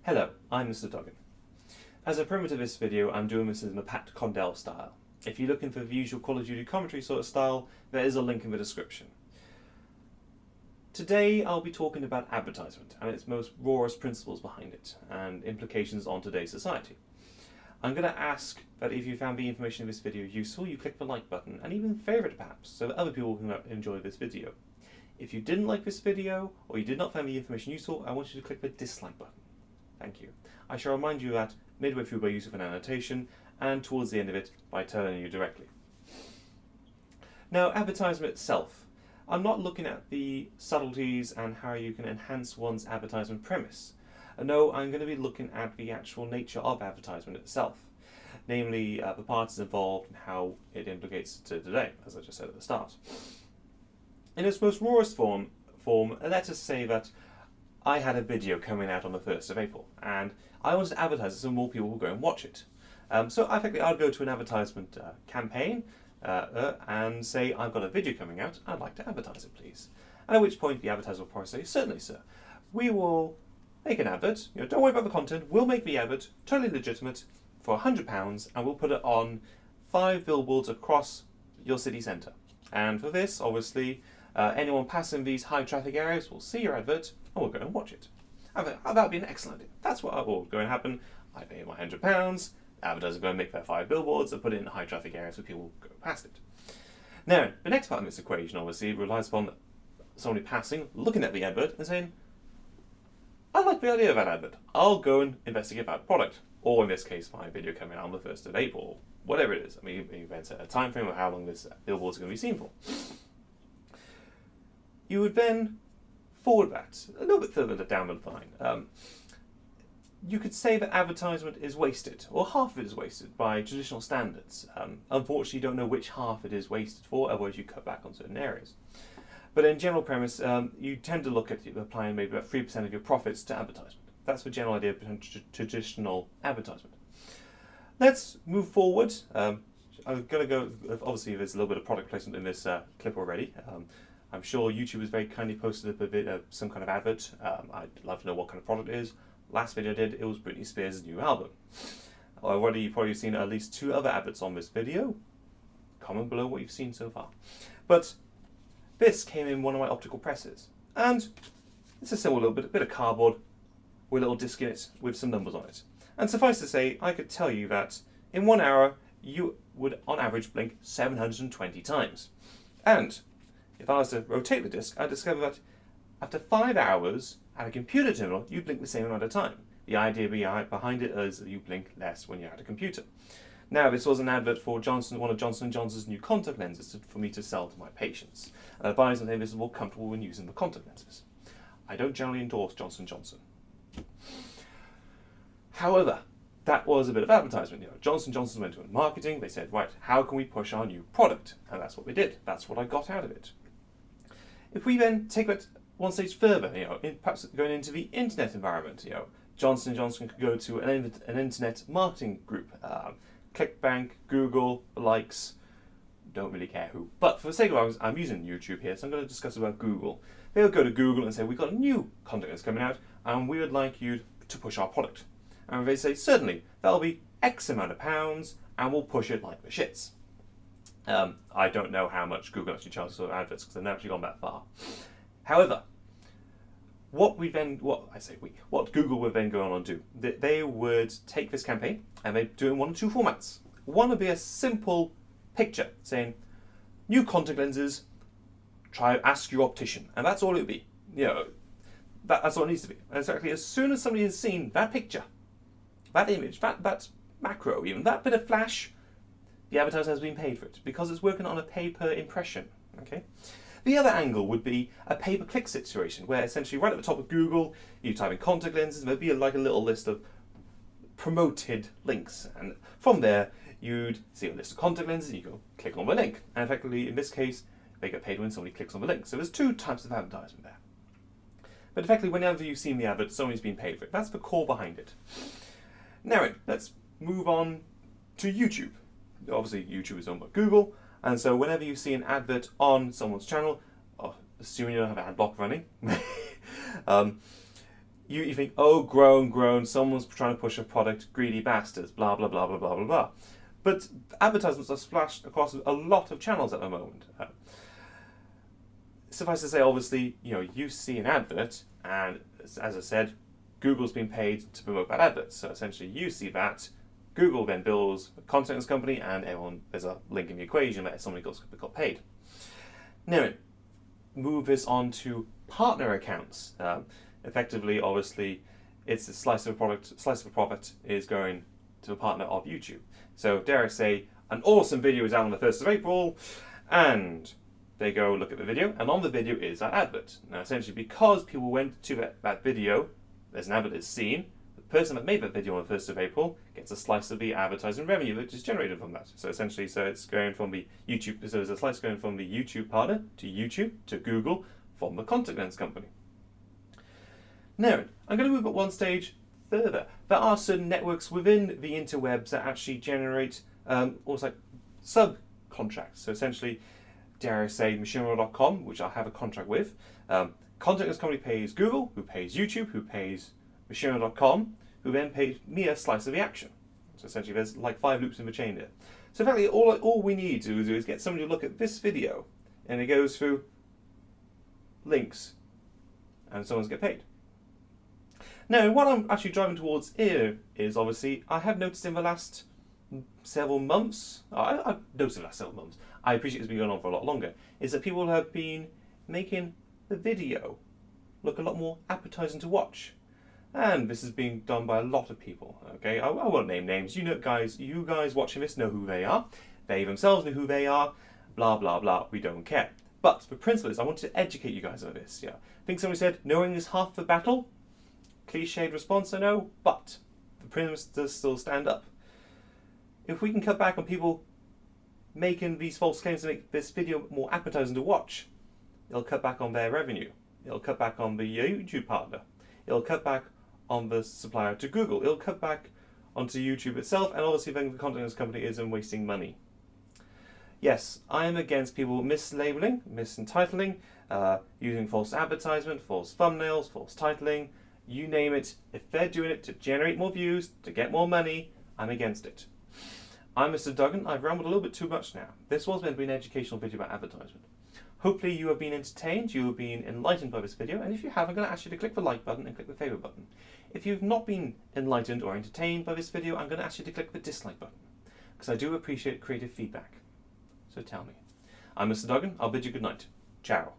Hello, I'm Mr. Dougan. As a primitive this video, I'm doing this in the Pat Condell style. If you're looking for the usual Call of Duty commentary sort of style, there is a link in the description. Today I'll be talking about advertisement and its most rawest principles behind it and implications on today's society. I'm going to ask that if you found the information in this video useful, you click the like button and even favourite perhaps, so that other people can enjoy this video. If you didn't like this video or you did not find the information useful, I want you to click the dislike button. Thank you. I shall remind you that midway through by use of an annotation and towards the end of it by telling you directly. Now, advertisement itself. I'm not looking at the subtleties and how you can enhance one's advertisement premise. No, I'm going to be looking at the actual nature of advertisement itself, namely the parts involved and how it implicates to today, as I just said at the start. In its most rawest form, let us say that I had a video coming out on the 1st of April and I wanted to advertise it so more people would go and watch it. So effectively I'd go to an advertisement campaign and say, I've got a video coming out, I'd like to advertise it please. And at which point the advertiser will probably say, certainly sir, we will make an advert, don't worry about the content, we'll make the advert totally legitimate for £100 and we'll put it on 5 billboards across your city centre. And for this, obviously, anyone passing these high traffic areas will see your advert and we'll go and watch it. That would be an excellent idea. That's what will go and happen. I pay my £100, the advertiser will go and make their 5 billboards and put it in high traffic areas where people go past it. Now, the next part of this equation obviously relies upon somebody passing, looking at the advert and saying, I like the idea of that advert. I'll go and investigate that product. Or in this case, my video coming out on the 1st of April, whatever it is. I mean, you can set a time frame of how long this billboard is going to be seen for. You would then forward that a little bit further down the line. You could say that advertisement is wasted, or half of it is wasted by traditional standards. Unfortunately, you don't know which half it is wasted for, otherwise you cut back on certain areas. But in general premise, you tend to look at applying maybe about 3% of your profits to advertisement. That's the general idea of traditional advertisement. Let's move forward. I'm going to go, obviously there's a little bit of product placement in this clip already. I'm sure YouTube has very kindly posted up a bit of some kind of advert. I'd love to know what kind of product it is. Last video I did, it was Britney Spears' new album. Already you've probably seen at least 2 other adverts on this video. Comment below what you've seen so far. But this came in one of my optical presses. And it's a simple little bit of cardboard with a little disc in it with some numbers on it. And suffice to say, I could tell you that in 1 hour, you would on average blink 720 times. And if I was to rotate the disc, I'd discover that after 5 hours at a computer terminal, you blink the same amount of time. The idea behind it is that you blink less when you're at a computer. Now, this was an advert for one of Johnson & Johnson's new contact lenses for me to sell to my patients. And I advise them that this is more comfortable when using the contact lenses. I don't generally endorse Johnson & Johnson. However, that was a bit of advertisement. Johnson & Johnson went to marketing. They said, right, how can we push our new product? And that's what they did. That's what I got out of it. If we then take that one stage further, perhaps going into the internet environment, Johnson & Johnson could go to an internet marketing group, Clickbank, Google, the likes, don't really care who. But for the sake of I'm using YouTube here, so I'm going to discuss about Google. They'll go to Google and say, we've got a new content that's coming out, and we would like you to push our product. And they say, certainly, that'll be X amount of pounds, and we'll push it like the shits. I don't know how much Google actually charges for adverts because they've never actually gone that far. However, what Google would then go on and do, they would take this campaign and they'd do it in 1 of 2 formats. One would be a simple picture saying, new contact lenses, ask your optician. And that's all it would be. That's all it needs to be. And exactly as soon as somebody has seen that picture, that image, that macro even, that bit of flash, the advertiser has been paid for it because it's working on a pay-per impression. Okay. The other angle would be a pay-per-click situation where essentially right at the top of Google, you type in contact lenses and there'd be like a little list of promoted links. And from there, you'd see a list of contact lenses and you go click on the link. And effectively, in this case, they get paid when somebody clicks on the link. So there's 2 types of advertisement there. But effectively, whenever you've seen the advert, somebody's been paid for it. That's the core behind it. Now, let's move on to YouTube. Obviously, YouTube is owned by Google. And so whenever you see an advert on someone's channel, assuming you don't have an ad block running, you think, oh, grown, someone's trying to push a product, greedy bastards, blah, blah, blah, blah, blah, blah, blah. But advertisements are splashed across a lot of channels at the moment. Suffice to say, obviously, you see an advert, and as I said, Google's been paid to promote that advert. So essentially, you see that, Google then bills the content company, and there's a link in the equation that somebody got paid. Now, move this on to partner accounts. Effectively, obviously, it's a slice of a profit is going to a partner of YouTube. So, dare I say, an awesome video is out on the 1st of April, and they go look at the video, and on the video is that advert. Now, essentially, because people went to that video, there's an advert is seen, the person that made that video on the 1st of April gets a slice of the advertising revenue that is generated from that. So essentially, it's going from the YouTube, so there's a slice going from the YouTube partner to YouTube to Google from the content company. Now, I'm going to move at one stage further. There are certain networks within the interwebs that actually generate almost like subcontracts. So essentially, dare I say, machine.com, which I have a contract with. Content company pays Google, who pays YouTube, who pays machine.com, who then pays me a slice of the action. So essentially, there's like 5 loops in the chain here. So effectively, all we need to do is get somebody to look at this video, and it goes through links, and someone's get paid. Now, what I'm actually driving towards here is, obviously, I have noticed in the last several months, I've noticed in the last several months, I appreciate it's been going on for a lot longer, is that people have been making the video look a lot more appetizing to watch. And this is being done by a lot of people, okay? I won't name names. You guys watching this know who they are. They themselves know who they are. Blah, blah, blah. We don't care. But the principle is, I want to educate you guys on this. Yeah, I think somebody said, knowing is half the battle. Cliched response, I know, but the premise does still stand up. If we can cut back on people making these false claims to make this video more appetizing to watch, it'll cut back on their revenue. It'll cut back on the YouTube partner. It'll cut back on the supplier to Google. It'll cut back onto YouTube itself, and obviously then the content company isn't wasting money. Yes, I am against people mislabeling, misentitling, using false advertisement, false thumbnails, false titling, you name it. If they're doing it to generate more views, to get more money, I'm against it. I'm Mr. Duggan. I've rambled a little bit too much now. This was meant to be an educational video about advertisement. Hopefully you have been entertained, you have been enlightened by this video, and if you have, I'm going to ask you to click the like button and click the favourite button. If you've not been enlightened or entertained by this video, I'm going to ask you to click the dislike button, because I do appreciate creative feedback. So tell me. I'm Mr. Duggan. I'll bid you good night. Ciao.